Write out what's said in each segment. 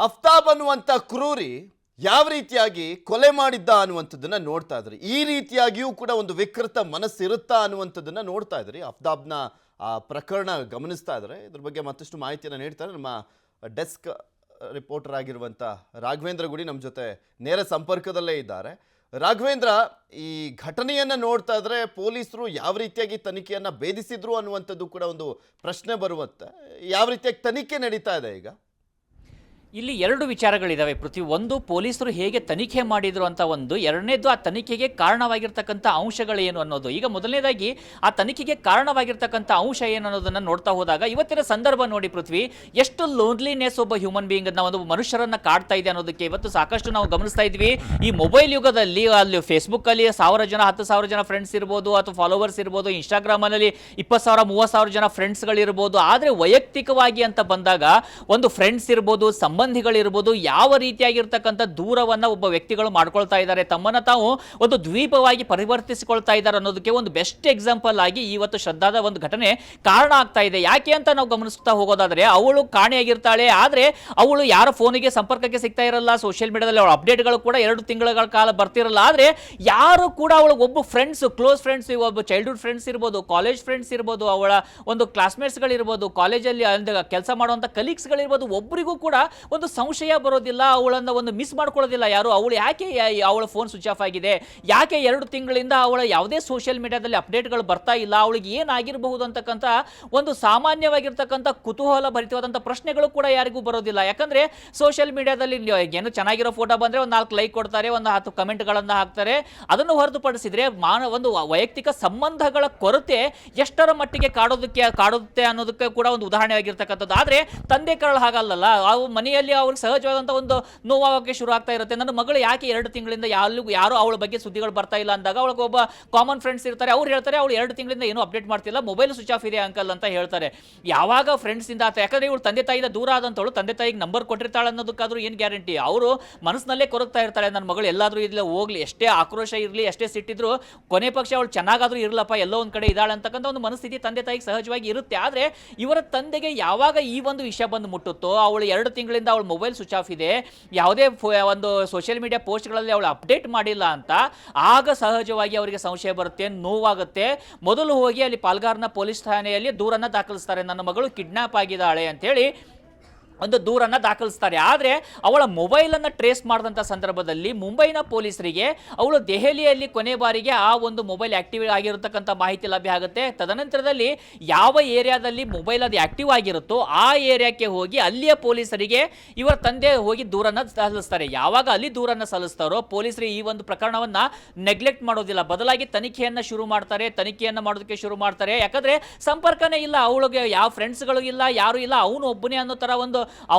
ಅಫ್ತಾಬ್ ಅನ್ನುವಂಥ ಕ್ರೂರಿ ಯಾವ ರೀತಿಯಾಗಿ ಕೊಲೆ ಮಾಡಿದ್ದ ಅನ್ನುವಂಥದ್ದನ್ನ ನೋಡ್ತಾ ಇದ್ರಿ. ಈ ರೀತಿಯಾಗಿಯೂ ಕೂಡ ಒಂದು ವಿಕೃತ ಮನಸ್ಸಿರುತ್ತಾ ಅನ್ನುವಂಥದ್ದನ್ನ ನೋಡ್ತಾ ಇದ್ರಿ. ಅಫ್ತಾಬ್ನ ಪ್ರಕರಣ ಗಮನಿಸ್ತಾ ಇದ್ದಾರೆ. ಇದ್ರ ಬಗ್ಗೆ ಮತ್ತಷ್ಟು ಮಾಹಿತಿಯನ್ನು ನೀಡ್ತಾರೆ ನಮ್ಮ ಡೆಸ್ಕ್ ರಿಪೋರ್ಟರ್ ಆಗಿರುವಂಥ ರಾಘವೇಂದ್ರ ಗುಡಿ ನಮ್ಮ ಜೊತೆ ನೇರ ಸಂಪರ್ಕದಲ್ಲೇ ಇದ್ದಾರೆ. ರಾಘವೇಂದ್ರ, ಈ ಘಟನೆಯನ್ನು ನೋಡ್ತಾ ಇದ್ರೆ ಪೊಲೀಸರು ಯಾವ ರೀತಿಯಾಗಿ ತನಿಖೆಯನ್ನು ಭೇದಿಸಿದ್ರು ಅನ್ನುವಂಥದ್ದು ಕೂಡ ಒಂದು ಪ್ರಶ್ನೆ ಬರುವಂತೆ. ಯಾವ ರೀತಿಯಾಗಿ ತನಿಖೆ ನಡೀತಾ ಇದೆ ಈಗ? ಇಲ್ಲಿ ಎರಡು ವಿಚಾರಗಳಿದ್ದಾವೆ ಪೃಥ್ವಿ. ಒಂದು, ಪೊಲೀಸರು ಹೇಗೆ ತನಿಖೆ ಮಾಡಿದ್ರು ಅಂತ ಒಂದು. ಎರಡನೇದು, ಆ ತನಿಖೆಗೆ ಕಾರಣವಾಗಿರ್ತಕ್ಕಂಥ ಅಂಶಗಳೇನು ಅನ್ನೋದು. ಈಗ ಮೊದಲನೇದಾಗಿ ಆ ತನಿಖೆಗೆ ಕಾರಣವಾಗಿರ್ತಕ್ಕಂಥ ಅಂಶ ಏನು ಅನ್ನೋದನ್ನು ನೋಡ್ತಾ ಹೋದಾಗ ಇವತ್ತಿನ ಸಂದರ್ಭ ನೋಡಿ ಪೃಥ್ವಿ, ಎಷ್ಟು ಲೋನ್ಲಿನೆಸ್ ಒಬ್ಬ ಹ್ಯೂಮನ್ ಬೀಯಿಂಗ್ ಒಂದು ಮನುಷ್ಯರನ್ನ ಕಾಡ್ತಾ ಇದೆ ಅನ್ನೋದಕ್ಕೆ ಇವತ್ತು ಸಾಕಷ್ಟು ನಾವು ಗಮನಿಸ್ತಾ ಇದ್ವಿ. ಈ ಮೊಬೈಲ್ ಯುಗದಲ್ಲಿ ಅಲ್ಲಿ ಫೇಸ್ಬುಕ್ ಅಲ್ಲಿ 1000 ಜನ 10,000 ಜನ ಫ್ರೆಂಡ್ಸ್ ಇರ್ಬೋದು, ಅಥವಾ ಫಾಲೋವರ್ಸ್ ಇರ್ಬೋದು, ಇನ್ಸ್ಟಾಗ್ರಾಮಲ್ಲಿ 20,000 30,000 ಜನ ಫ್ರೆಂಡ್ಸ್ಗಳಿರ್ಬೋದು. ಆದರೆ ವೈಯಕ್ತಿಕವಾಗಿ ಅಂತ ಬಂದಾಗ ಒಂದು ಫ್ರೆಂಡ್ಸ್ ಇರ್ಬೋದು, ಸಂಬಂಧಿಗಳಿರ್ಬೋದು, ಯಾವ ರೀತಿಯಾಗಿರ್ತಕ್ಕಂಥ ದೂರವನ್ನು ಒಬ್ಬ ವ್ಯಕ್ತಿಗಳು ಮಾಡ್ಕೊಳ್ತಾ ಇದ್ದಾರೆ, ತಮ್ಮನ್ನು ತಾವು ಒಂದು ದ್ವೀಪವಾಗಿ ಪರಿವರ್ತಿಸಿಕೊಳ್ತಾ ಇದ್ದಾರೆ ಅನ್ನೋದಕ್ಕೆ ಒಂದು ಬೆಸ್ಟ್ ಎಕ್ಸಾಂಪಲ್ ಆಗಿ ಇವತ್ತು ಶ್ರದ್ಧಾದ ಒಂದು ಘಟನೆ ಕಾರಣ ಆಗ್ತಾ ಇದೆ. ಯಾಕೆ ಅಂತ ನಾವು ಗಮನಿಸ್ತಾ ಹೋಗೋದಾದ್ರೆ, ಅವಳು ಕಾಣೆಯಾಗಿರ್ತಾಳೆ, ಆದರೆ ಅವಳು ಯಾರ ಫೋನಿಗೆ ಸಂಪರ್ಕಕ್ಕೆ ಸಿಗ್ತಾ ಇರಲ್ಲ. ಸೋಷಿಯಲ್ ಮೀಡಿಯಾದಲ್ಲಿ ಅವಳ ಅಪ್ಡೇಟ್ಗಳು ಕೂಡ 2 ತಿಂಗಳ ಕಾಲ ಬರ್ತಿರಲ್ಲ. ಆದರೆ ಯಾರು ಕೂಡ ಅವಳು ಒಬ್ಬ ಫ್ರೆಂಡ್ಸ್, ಕ್ಲೋಸ್ ಫ್ರೆಂಡ್ಸ್, ಒಬ್ಬ ಚೈಲ್ಡ್ಹುಡ್ ಫ್ರೆಂಡ್ಸ್ ಇರ್ಬೋದು, ಕಾಲೇಜ್ ಫ್ರೆಂಡ್ಸ್ ಇರ್ಬೋದು, ಅವಳ ಒಂದು ಕ್ಲಾಸ್ಮೇಟ್ಸ್ಗಳಿರ್ಬೋದು, ಕಾಲೇಜಲ್ಲಿ ಕೆಲಸ ಮಾಡುವಂಥ ಕಲೀಗ್ಸ್ಗಳಿರ್ಬೋದು, ಒಬ್ಬರಿಗೂ ಕೂಡ ಒಂದು ಸಂಶಯ ಬರೋದಿಲ್ಲ, ಅವಳನ್ನು ಒಂದು ಮಿಸ್ ಮಾಡ್ಕೊಳ್ಳೋದಿಲ್ಲ ಯಾರು. ಅವಳು ಯಾಕೆ ಅವಳ ಫೋನ್ ಸ್ವಿಚ್ ಆಫ್ ಆಗಿದೆ, ಯಾಕೆ 2 ತಿಂಗಳಿಂದ ಅವಳ ಯಾವುದೇ ಸೋಷಿಯಲ್ ಮೀಡಿಯಾದಲ್ಲಿ ಅಪ್ಡೇಟ್ಗಳು ಬರ್ತಾ ಇಲ್ಲ, ಅವಳಿಗೆ ಏನಾಗಿರಬಹುದು ಅಂತಕ್ಕಂಥ ಒಂದು ಸಾಮಾನ್ಯವಾಗಿರ್ತಕ್ಕಂಥ ಕುತೂಹಲ ಭರಿತವಾದಂಥ ಪ್ರಶ್ನೆಗಳು ಕೂಡ ಯಾರಿಗೂ ಬರೋದಿಲ್ಲ. ಯಾಕಂದ್ರೆ ಸೋಷಿಯಲ್ ಮೀಡಿಯಾದಲ್ಲಿ ಏನು ಚೆನ್ನಾಗಿರೋ ಫೋಟೋ ಬಂದರೆ ಒಂದು 4 ಲೈಕ್ ಕೊಡ್ತಾರೆ, ಒಂದು 10 ಕಮೆಂಟ್ಗಳನ್ನು ಹಾಕ್ತಾರೆ. ಅದನ್ನು ಹೊರತುಪಡಿಸಿದ್ರೆ ಒಂದು ವೈಯಕ್ತಿಕ ಸಂಬಂಧಗಳ ಕೊರತೆ ಎಷ್ಟರ ಮಟ್ಟಿಗೆ ಕಾಡುತ್ತೆ ಅನ್ನೋದಕ್ಕೆ ಕೂಡ ಒಂದು ಉದಾಹರಣೆ ಆಗಿರ್ತಕ್ಕಂಥದ್ದು. ಆದರೆ ತಂದೆ ಕರಳು ಹಾಗಲ್ಲ, ಮನೆಯಲ್ಲಿ ಅವ್ರಿಗೆ ಸಹಜವಾದಂಥ ಒಂದು ನೋವಾಗೋಕ್ಕೆ ಶುರು ಆಗ್ತಾ ಇರುತ್ತೆ. ನನ್ನ ಮಗಳು ಯಾಕೆ 2 ತಿಂಗಳಿಂದ ಯಾರು ಅವಳ ಬಗ್ಗೆ ಸುದ್ದಿಗಳು ಬರ್ತಾ ಇಲ್ಲ ಅಂದಾಗ ಅವಳಿಗೆ ಒಬ್ಬ ಕಾಮನ್ ಫ್ರೆಂಡ್ಸ್ ಇರ್ತಾರೆ, ಅವ್ರು ಹೇಳ್ತಾರೆ ಅವಳು 2 ತಿಂಗಳಿಂದ ಏನೂ ಅಪ್ಡೇಟ್ ಮಾಡ್ತಿಲ್ಲ, ಮೊಬೈಲ್ ಸ್ವಿಚ್ ಆಫ್ ಇದೆ ಅಂಕಲ್ ಅಂತ ಹೇಳ್ತಾರೆ. ಯಾವಾಗ ಫ್ರೆಂಡ್ಸ್ ಇಂದ ಆತ, ಯಾಕಂದ್ರೆ ಇವಳು ತಂದೆ ತಾಯಿಯಿಂದ ದೂರ ಆದಂತವಳು ತಂದೆ ತಾಯಿಗೆ ನಂಬರ್ ಕೊಟ್ಟಿರ್ತಾಳೆ ಅನ್ನೋದಕ್ಕಾದ್ರೂ ಏನು ಗ್ಯಾರಂಟಿ? ಅವರು ಮನಸ್ಸಿನಲ್ಲೇ ಕೊರಗ್ತಾ ಇರ್ತಾಳೆ, ನನ್ನ ಮಗಳು ಎಲ್ಲಾದ್ರೂ ಇಲ್ಲ ಹೋಗ್ಲಿ, ಎಷ್ಟೇ ಆಕ್ರೋಶ ಇರಲಿ, ಎಷ್ಟೇ ಸಿಟ್ಟಿದ್ರು ಕೊನೆ ಪಕ್ಷ ಅವಳು ಚೆನ್ನಾಗಾದ್ರೂ ಇರಲಪ್ಪ, ಎಲ್ಲೋ ಒಂದು ಕಡೆ ಇದ್ದಾಳೆ ಅಂತಕ್ಕಂಥ ಒಂದು ಮನಸ್ಥಿತಿ ತಂದೆ ತಾಯಿಗೆ ಸಹಜವಾಗಿ ಇರುತ್ತೆ. ಆದರೆ ಇವರ ತಂದೆಗೆ ಯಾವಾಗ ಈ ಒಂದು ವಿಷಯ ಬಂದು ಮುಟ್ಟುತ್ತೋ, ಅವಳು 2 ತಿಂಗಳಿಂದ ಅವಳ ಮೊಬೈಲ್ ಸ್ವಿಚ್ ಆಫ್ ಇದೆ, ಯಾವುದೇ ಒಂದು ಸೋಷಿಯಲ್ ಮೀಡಿಯಾ ಪೋಸ್ಟ್ಗಳಲ್ಲಿ ಅವಳು ಅಪ್ಡೇಟ್ ಮಾಡಿಲ್ಲ ಅಂತ, ಆಗ ಸಹಜವಾಗಿ ಅವರಿಗೆ ಸಂಶಯ ಬರುತ್ತೆ, ನೋವಾಗುತ್ತೆ. ಮೊದಲು ಹೋಗಿ ಅಲ್ಲಿ ಪಾಲ್ಗಾರ್ನ ಪೊಲೀಸ್ ಠಾಣೆಯಲ್ಲಿ ದೂರನ್ನ ದಾಖಲಿಸ್ತಾರೆ, ನನ್ನ ಮಗಳು ಕಿಡ್ನಾಪ್ ಆಗಿದ್ದಾಳೆ ಅಂತೇಳಿ ಒಂದು ದೂರನ್ನು ದಾಖಲಿಸ್ತಾರೆ. ಆದರೆ ಅವಳ ಮೊಬೈಲನ್ನು ಟ್ರೇಸ್ ಮಾಡಿದಂಥ ಸಂದರ್ಭದಲ್ಲಿ ಮುಂಬೈನ ಪೊಲೀಸರಿಗೆ ಅವಳು ದೆಹಲಿಯಲ್ಲಿ ಕೊನೆ ಬಾರಿಗೆ ಆ ಒಂದು ಮೊಬೈಲ್ ಆ್ಯಕ್ಟಿವ್ ಆಗಿರತಕ್ಕಂಥ ಮಾಹಿತಿ ಲಭ್ಯ ಆಗುತ್ತೆ. ತದನಂತರದಲ್ಲಿ ಯಾವ ಏರಿಯಾದಲ್ಲಿ ಮೊಬೈಲ್ ಅದು ಆ್ಯಕ್ಟಿವ್ ಆಗಿರುತ್ತೋ ಆ ಏರಿಯಾಕ್ಕೆ ಹೋಗಿ ಅಲ್ಲಿಯ ಪೊಲೀಸರಿಗೆ ಇವರ ತಂದೆ ಹೋಗಿ ದೂರನ್ನು ಸಲ್ಲಿಸ್ತಾರೆ. ಯಾವಾಗ ಅಲ್ಲಿ ದೂರನ್ನು ಸಲ್ಲಿಸ್ತಾರೋ ಪೊಲೀಸರು ಈ ಒಂದು ಪ್ರಕರಣವನ್ನು ನೆಗ್ಲೆಕ್ಟ್ ಮಾಡೋದಿಲ್ಲ, ಬದಲಾಗಿ ತನಿಖೆಯನ್ನು ಶುರು ಮಾಡ್ತಾರೆ, ತನಿಖೆಯನ್ನು ಮಾಡೋದಕ್ಕೆ ಶುರು ಮಾಡ್ತಾರೆ. ಯಾಕಂದರೆ ಸಂಪರ್ಕನೇ ಇಲ್ಲ, ಅವಳಿಗೆ ಯಾವ ಫ್ರೆಂಡ್ಸ್ಗಳು ಇಲ್ಲ, ಯಾರು ಇಲ್ಲ, ಅವನು ಒಬ್ಬನೇ ಅನ್ನೋ ಥರ ಒಂದು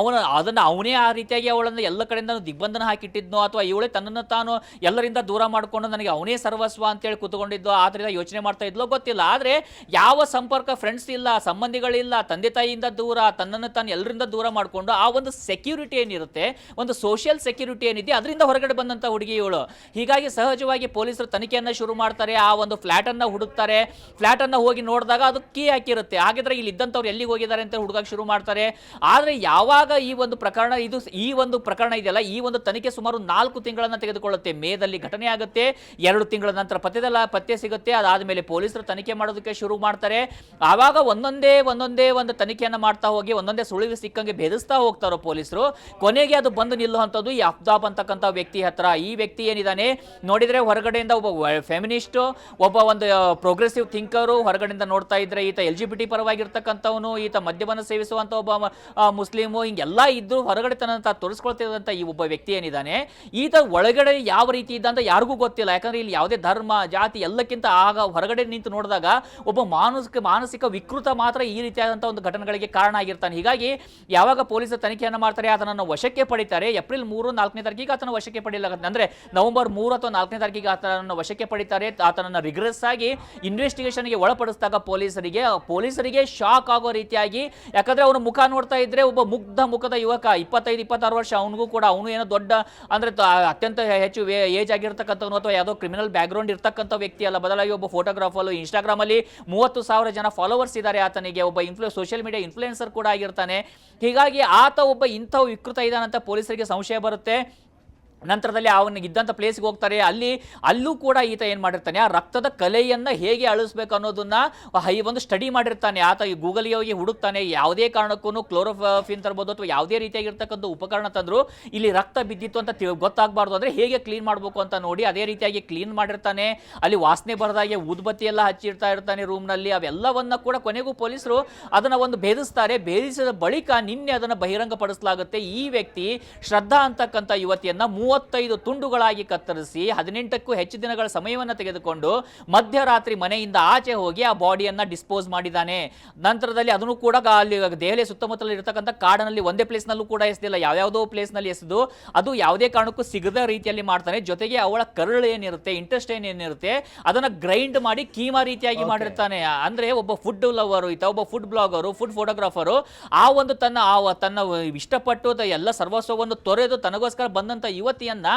ಅದನ್ನು ಅವನೇ ಆ ರೀತಿಯಾಗಿ ಅವಳನ್ನು ಎಲ್ಲ ಕಡೆಯಿಂದ ದಿಗ್ಬಂಧನ ಹಾಕಿಟ್ಟಿದ್ನೋ, ಅಥವಾ ಇವಳೇ ತನ್ನನ್ನು ತಾನು ಎಲ್ಲರಿಂದ ದೂರ ಮಾಡಿಕೊಂಡು ನನಗೆ ಅವನೇ ಸರ್ವಸ್ವ ಅಂತೇಳಿ ಕೂತ್ಕೊಂಡಿದ್ದೋ, ಆದ್ದರಿಂದ ಯೋಚನೆ ಮಾಡ್ತಾ ಇದ್ಲೋ ಗೊತ್ತಿಲ್ಲ. ಆದರೆ ಯಾವ ಸಂಪರ್ಕ, ಫ್ರೆಂಡ್ಸ್ ಇಲ್ಲ, ಸಂಬಂಧಿಗಳಿಲ್ಲ, ತಂದೆ ತಾಯಿಯಿಂದ ದೂರ, ತನ್ನನ್ನು ತಾನು ಎಲ್ಲರಿಂದ ದೂರ ಮಾಡಿಕೊಂಡು ಆ ಒಂದು ಸೆಕ್ಯೂರಿಟಿ ಏನಿರುತ್ತೆ, ಒಂದು ಸೋಷಿಯಲ್ ಸೆಕ್ಯೂರಿಟಿ ಏನಿದೆ, ಅದರಿಂದ ಹೊರಗಡೆ ಬಂದಂಥ ಹುಡುಗಿ ಇವಳು. ಹೀಗಾಗಿ ಸಹಜವಾಗಿ ಪೊಲೀಸರು ತನಿಖೆಯನ್ನು ಶುರು ಮಾಡ್ತಾರೆ, ಆ ಒಂದು ಫ್ಲ್ಯಾಟನ್ನು ಹುಡುಕ್ತಾರೆ. ಫ್ಲ್ಯಾಟನ್ನು ಹೋಗಿ ನೋಡಿದಾಗ ಅದು ಕೀ ಹಾಕಿರುತ್ತೆ, ಹಾಗಿದ್ರೆ ಇಲ್ಲಿ ಇದ್ದಂಥವ್ರು ಎಲ್ಲಿಗೆ ಹೋಗಿದ್ದಾರೆ ಅಂತ ಹುಡುಗಕ್ಕೆ ಶುರು ಮಾಡ್ತಾರೆ. ಆದರೆ ಯಾವಾಗ ಈ ಒಂದು ಪ್ರಕರಣ ಇದೆಯಲ್ಲ, ಈ ಒಂದು ತನಿಖೆ ಸುಮಾರು 4 ತಿಂಗಳನ್ನು ತೆಗೆದುಕೊಳ್ಳುತ್ತೆ. ಮೇದಲ್ಲಿ ಘಟನೆ ಆಗುತ್ತೆ, 2 ತಿಂಗಳ ನಂತರ ಪತ್ತೆ ಸಿಗುತ್ತೆ. ಅದಾದಮೇಲೆ ಪೊಲೀಸರು ತನಿಖೆ ಮಾಡೋದಕ್ಕೆ ಶುರು ಮಾಡ್ತಾರೆ. ಆವಾಗ ಒಂದೊಂದೇ ಒಂದು ತನಿಖೆಯನ್ನು ಮಾಡ್ತಾ ಹೋಗಿ ಒಂದೊಂದೇ ಸುಳಿವು ಸಿಕ್ಕಂಗೆ ಭೇದಿಸ್ತಾ ಹೋಗ್ತಾರೋ ಪೊಲೀಸರು. ಕೊನೆಗೆ ಅದು ಬಂದು ನಿಲ್ಲುವಂಥದ್ದು ಈ ಅಫ್ತಾಬ್ ಅಂತಕ್ಕಂಥ ವ್ಯಕ್ತಿ ಹತ್ರ. ಈ ವ್ಯಕ್ತಿ ಏನಿದ್ದಾನೆ ನೋಡಿದ್ರೆ ಹೊರಗಡೆಯಿಂದ ಒಬ್ಬ ಫೆಮಿನಿಸ್ಟು, ಒಬ್ಬ ಒಂದು ಪ್ರೋಗ್ರೆಸಿವ್ ಥಿಂಕರು, ಹೊರಗಡೆಯಿಂದ ನೋಡ್ತಾ ಇದ್ರೆ ಈತ LGBT ಪರವಾಗಿರ್ತಕ್ಕಂಥವನು, ಈತ ಮದ್ಯವನ್ನು ಸೇವಿಸುವಂಥ ಒಬ್ಬ ಮುಸ್ಲಿಮು, ಹಿಂಗೆಲ್ಲ ಇದ್ದು ಹೊರಗಡೆ ತನ್ನ ತೋರಿಸ್ಕೊಳ್ತಿದ್ದಂಥ ಈ ಒಬ್ಬ ವ್ಯಕ್ತಿ ಏನಿದ್ದಾನೆ, ಈತ ಒಳಗಡೆ ಯಾವ ರೀತಿ ಇದ್ದ ಅಂತ ಯಾರಿಗೂ ಗೊತ್ತಿಲ್ಲ. ಯಾಕಂದ್ರೆ ಇಲ್ಲಿ ಯಾವುದೇ ಧರ್ಮ ಜಾತಿ ಎಲ್ಲಕ್ಕಿಂತ ಆಗ ಹೊರಗಡೆ ನಿಂತು ನೋಡಿದಾಗ ಒಬ್ಬ ಮಾನಸಿಕ ವಿಕೃತ ಮಾತ್ರ ಈ ರೀತಿಯಾದಂಥ ಒಂದು ಘಟನೆಗಳಿಗೆ ಕಾರಣ ಆಗಿರ್ತಾನೆ. ಹೀಗಾಗಿ ಯಾವಾಗ ಪೊಲೀಸರು ತನಿಖೆಯನ್ನು ಮಾಡ್ತಾರೆ, ಆತನನ್ನು ವಶಕ್ಕೆ ಪಡಿತಾರೆ. ಏಪ್ರಿಲ್ 3, 4ನೇ ತಾರೀಕಿಗೆ ಆತನ ವಶಕ್ಕೆ ಪಡೆಯಲಾಗುತ್ತೆ, ಅಂದ್ರೆ ನವೆಂಬರ್ 3 ಅಥವಾ 4ನೇ ತಾರೀಕಿಗೆ ಆತನನ್ನು ವಶಕ್ಕೆ ಪಡಿತಾರೆ. ಆತನನ್ನು ರಿಗ್ರೆಸ್ ಆಗಿ ಇನ್ವೆಸ್ಟಿಗೇಷನ್ಗೆ ಒಳಪಡಿಸಿದಾಗ ಪೊಲೀಸರಿಗೆ ಶಾಕ್ ಆಗೋ ರೀತಿಯಾಗಿ, ಯಾಕಂದ್ರೆ ಅವನ ಮುಖ ನೋಡ್ತಾ ಇದ್ರೆ ಒಬ್ಬ ಮುಗ್ಧ ಮುಖದ ಯುವಕ 25-26 ವರ್ಷ, ಅವನಿಗೂ ಕೂಡ ಅವನು ಏನೋ ದೊಡ್ಡ ಅಂದ್ರೆ ಅತ್ಯಂತ ಹೆಚ್ಚು ಏಜ್ ಆಗಿರ್ತಕ್ಕಂಥವ್ನು ಅಥವಾ ಯಾವುದೋ ಕ್ರಿಮಿನಲ್ ಬ್ಯಾಕ್ಗ್ರೌಂಡ್ ಇರ್ತಕ್ಕಂಥ ವ್ಯಕ್ತಿ ಅಲ್ಲ. ಬದಲಾಗಿ ಒಬ್ಬ ಫೋಟೋಗ್ರಾಫರ್, ಇನ್ಸ್ಟಾಗ್ರಾಮ್ ಅಲ್ಲಿ 30,000 ಜನ ಫಾಲೋವರ್ಸ್ ಇದ್ದಾರೆ ಆತನಿಗೆ, ಒಬ್ಬ ಸೋಷಿಯಲ್ ಮೀಡಿಯಾ ಇನ್ಫ್ಲುಯೆನ್ಸರ್ ಕೂಡ ಆಗಿರ್ತಾನೆ. ಹೀಗಾಗಿ ಆತ ಒಬ್ಬ ಇಂಥ ವಿಕೃತ ಇದ್ದಾನಂತ ಪೊಲೀಸರಿಗೆ ಸಂಶಯ ಬರುತ್ತೆ. ನಂತರದಲ್ಲಿ ಅವನಿಗೆ ಇದ್ದಂಥ ಪ್ಲೇಸ್ಗೆ ಹೋಗ್ತಾರೆ. ಅಲ್ಲೂ ಕೂಡ ಈತ ಏನು ಮಾಡಿರ್ತಾನೆ, ಆ ರಕ್ತದ ಕಲೆಯನ್ನು ಹೇಗೆ ಅಳಿಸ್ಬೇಕು ಅನ್ನೋದನ್ನ ಒಂದು ಸ್ಟಡಿ ಮಾಡಿರ್ತಾನೆ. ಆತ ಈ ಗೂಗಲ್ಗೆ ಹೋಗಿ ಹುಡುಕ್ತಾನೆ, ಯಾವುದೇ ಕಾರಣಕ್ಕೂ ಕ್ಲೋರೋಫಿನ್ ತರ್ಬೋದು ಅಥವಾ ಯಾವುದೇ ರೀತಿಯಾಗಿರ್ತಕ್ಕಂಥ ಉಪಕರಣ ತಂದರೂ ಇಲ್ಲಿ ರಕ್ತ ಬಿದ್ದಿತ್ತು ಅಂತ ಗೊತ್ತಾಗಬಾರ್ದು, ಅಂದರೆ ಹೇಗೆ ಕ್ಲೀನ್ ಮಾಡಬೇಕು ಅಂತ ನೋಡಿ ಅದೇ ರೀತಿಯಾಗಿ ಕ್ಲೀನ್ ಮಾಡಿರ್ತಾನೆ. ಅಲ್ಲಿ ವಾಸನೆ ಬರದಾಗೆ ಊದ್ಬತ್ತಿ ಎಲ್ಲ ಹಚ್ಚಿರ್ತಾ ಇರ್ತಾನೆ ರೂಮ್ನಲ್ಲಿ. ಅವೆಲ್ಲವನ್ನ ಕೂಡ ಕೊನೆಗೂ ಪೊಲೀಸರು ಅದನ್ನು ಒಂದು ಭೇದಿಸ್ತಾರೆ. ಭೇದಿಸಿದ ಬಳಿಕ ನಿನ್ನೆ ಅದನ್ನು ಬಹಿರಂಗಪಡಿಸಲಾಗುತ್ತೆ. ಈ ವ್ಯಕ್ತಿ ಶ್ರದ್ಧಾ ಅಂತಕ್ಕಂಥ ಯುವತಿಯನ್ನು 35 ತುಂಡುಗಳಾಗಿ ಕತ್ತರಿಸಿ 18ಕ್ಕೂ ಹೆಚ್ಚು ದಿನಗಳ ಸಮಯವನ್ನು ತೆಗೆದುಕೊಂಡು ಮಧ್ಯರಾತ್ರಿ ಮನೆಯಿಂದ ಆಚೆ ಹೋಗಿ ಆ ಬಾಡಿಯನ್ನು ಡಿಸ್ಪೋಸ್ ಮಾಡಿದ್ದಾನೆ. ನಂತರದಲ್ಲಿ ಅದನ್ನು ಕೂಡ ಅಲ್ಲಿ ದೆಹಲಿ ಸುತ್ತಮುತ್ತಲ ಇರತಕ್ಕಂಥ ಕಾಡಿನಲ್ಲಿ ಒಂದೇ ಪ್ಲೇಸ್ನಲ್ಲೂ ಕೂಡ ಎಸೆದಿಲ್ಲ, ಯಾವ್ಯಾವುದೋ ಪ್ಲೇಸ್ನಲ್ಲಿ ಎಸೆದು ಅದು ಯಾವುದೇ ಕಾರಣಕ್ಕೂ ಸಿಗದ ರೀತಿಯಲ್ಲಿ ಮಾಡ್ತಾನೆ. ಜೊತೆಗೆ ಅವಳ ಕರಳು ಏನಿರುತ್ತೆ, ಇಂಟ್ರೆಸ್ಟ್ ಏನಿರುತ್ತೆ ಅದನ್ನ ಗ್ರೈಂಡ್ ಮಾಡಿ ಕೀಮಾ ರೀತಿಯಾಗಿ ಮಾಡಿರ್ತಾನೆ. ಅಂದ್ರೆ ಒಬ್ಬ ಫುಡ್ ಲವರು ಈತ, ಒಬ್ಬ ಫುಡ್ ಬ್ಲಾಗರು, ಫುಡ್ ಫೋಟೋಗ್ರಾಫರು, ಆ ಒಂದು ತನ್ನ ಇಷ್ಟಪಟ್ಟು ಎಲ್ಲ ಸರ್ವಸ್ವವನ್ನು ತೊರೆದು ತನಗೋಸ್ಕರ ಬಂದಂತ ಯುವತಿಯನ್ನ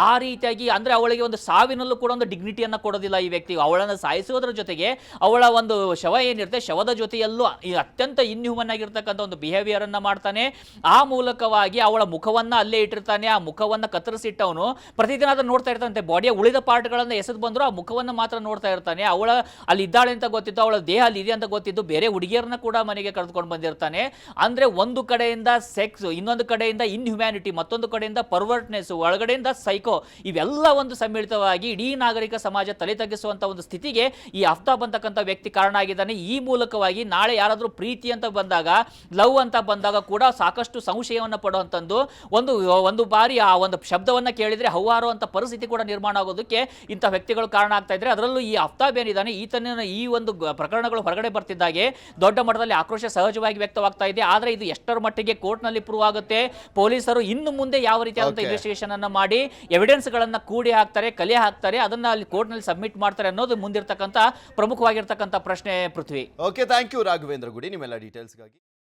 ಆ ರೀತಿಯಾಗಿ, ಅಂದ್ರೆ ಅವಳಿಗೆ ಒಂದು ಸಾವಿನಲ್ಲೂ ಕೂಡ ಒಂದು ಡಿಗ್ನಿಟಿಯನ್ನ ಕೊಡೋದಿಲ್ಲ ಈ ವ್ಯಕ್ತಿ. ಅವಳನ್ನು ಸಾಯಿಸುವುದರ ಜೊತೆಗೆ ಅವಳ ಒಂದು ಶವ ಏನಿರುತ್ತೆ, ಶವದ ಜೊತೆಯಲ್ಲೂ ಅತ್ಯಂತ ಇನ್ಹ್ಯೂಮನ್ ಆಗಿರ್ತಕ್ಕಂಥ ಒಂದು ಬಿಹೇವಿಯರ್ ಅನ್ನ ಮಾಡ್ತಾನೆ. ಆ ಮೂಲಕವಾಗಿ ಅವಳ ಮುಖವನ್ನ ಅಲ್ಲೇ ಇಟ್ಟಿರ್ತಾನೆ. ಆ ಮುಖವನ್ನ ಕತ್ತರಿಸಿಟ್ಟವನು ಪ್ರತಿದಿನ ಅದನ್ನು ನೋಡ್ತಾ ಇರ್ತಾನಂತೆ. ಬಾಡಿಯ ಉಳಿದ ಪಾರ್ಟ್ಗಳನ್ನ ಎಸೆದು ಬಂದ್ರು ಆ ಮುಖವನ್ನ ಮಾತ್ರ ನೋಡ್ತಾ ಇರ್ತಾನೆ. ಅವಳ ಅಲ್ಲಿ ಇದ್ದಾಳೆ ಅಂತ ಗೊತ್ತಿದ್ದು, ಅವಳ ದೇಹ ಅಲ್ಲಿ ಇದೆ ಅಂತ ಗೊತ್ತಿದ್ದು ಬೇರೆ ಹುಡುಗಿಯರನ್ನ ಕೂಡ ಮನೆಗೆ ಕರೆದುಕೊಂಡು ಬಂದಿರ್ತಾನೆ. ಅಂದ್ರೆ ಒಂದು ಕಡೆಯಿಂದ ಸೆಕ್ಸ್, ಇನ್ನೊಂದು ಕಡೆಯಿಂದ ಇನ್ಹ್ಯುಮ್ಯಾನಿಟಿ, ಮತ್ತೊಂದು ಕಡೆಯಿಂದ ಪರ್ವರ್ಟ್ನೆಸ್, ಒಳಗಡೆಯಿಂದ ಸೈಕೋ, ಇವೆಲ್ಲ ಒಂದು ಸಮ್ಮಿಳಿತವಾಗಿ ಇಡೀ ನಾಗರಿಕ ಸಮಾಜ ತಲೆ ತಗ್ಗಿಸುವಂತ ಒಂದು ಸ್ಥಿತಿಗೆ ಈ ಆಫ್ತಾಬ್ ಅಂತಕ್ಕಂಥ ವ್ಯಕ್ತಿ ಕಾರಣ ಆಗಿದ್ದಾನೆ. ಈ ಮೂಲಕವಾಗಿ ನಾಳೆ ಯಾರಾದರೂ ಪ್ರೀತಿ ಅಂತ ಬಂದಾಗ, ಲವ್ ಅಂತ ಬಂದಾಗ ಕೂಡ ಸಾಕಷ್ಟು ಸಂಶಯವನ್ನು ಪಡುವಂಥದ್ದು ಒಂದು ಬಾರಿ ಆ ಒಂದು ಶಬ್ದವನ್ನ ಕೇಳಿದ್ರೆ ಹೌವಾರು ಅಂತ ಪರಿಸ್ಥಿತಿ ಕೂಡ ನಿರ್ಮಾಣ ಆಗೋದಕ್ಕೆ ಇಂಥ ವ್ಯಕ್ತಿಗಳು ಕಾರಣ ಆಗ್ತಾ ಇದ್ರೆ, ಅದರಲ್ಲೂ ಈ ಆಫ್ತಾಬ್ ಏನಿದ್ದಾನೆ ಈತನ ಈ ಒಂದು ಪ್ರಕರಣಗಳು ಹೊರಗಡೆ ಬರ್ತಿದ್ದಾಗೆ ದೊಡ್ಡ ಮಟ್ಟದಲ್ಲಿ ಆಕ್ರೋಶ ಸಹಜವಾಗಿ ವ್ಯಕ್ತವಾಗ್ತಾ ಇದೆ. ಆದ್ರೆ ಇದು ಎಷ್ಟರ ಮಟ್ಟಿಗೆ ಕೋರ್ಟ್ನಲ್ಲಿ ಪ್ರೂವ್ ಆಗುತ್ತೆ, ಪೊಲೀಸರು ಇನ್ನು ಮುಂದೆ ಯಾವ ರೀತಿಯಾದಂತಹ ಇನ್ವೆಸ್ಟಿಗೇಷನ್ ಅನ್ನ ಮಾಡಿ ಎವಿಡೆನ್ಸ್ ಗಳನ್ನ ಕೂಡಿ ಹಾಕ್ತಾರೆ, ಕಲೆ ಹಾಕ್ತಾರೆ, ಅದನ್ನ ಅಲ್ಲಿ ಕೋರ್ಟ್ನಲ್ಲಿ ಸಬ್ಮಿಟ್ ಮಾಡ್ತಾರೆ ಅನ್ನೋದು ಮುಂದಿರ್ತಕ್ಕಂಥ ಪ್ರಮುಖವಾಗಿರ್ತಕ್ಕಂಥ ಪ್ರಶ್ನೆ. ಪೃಥ್ವಿ, ಓಕೆ, ಥ್ಯಾಂಕ್ ಯು ರಾಘವೇಂದ್ರ ಗುಡಿ ನಿಮ್ಮೆಲ್ಲ ಡೀಟೇಲ್ಸ್ಗಾಗಿ.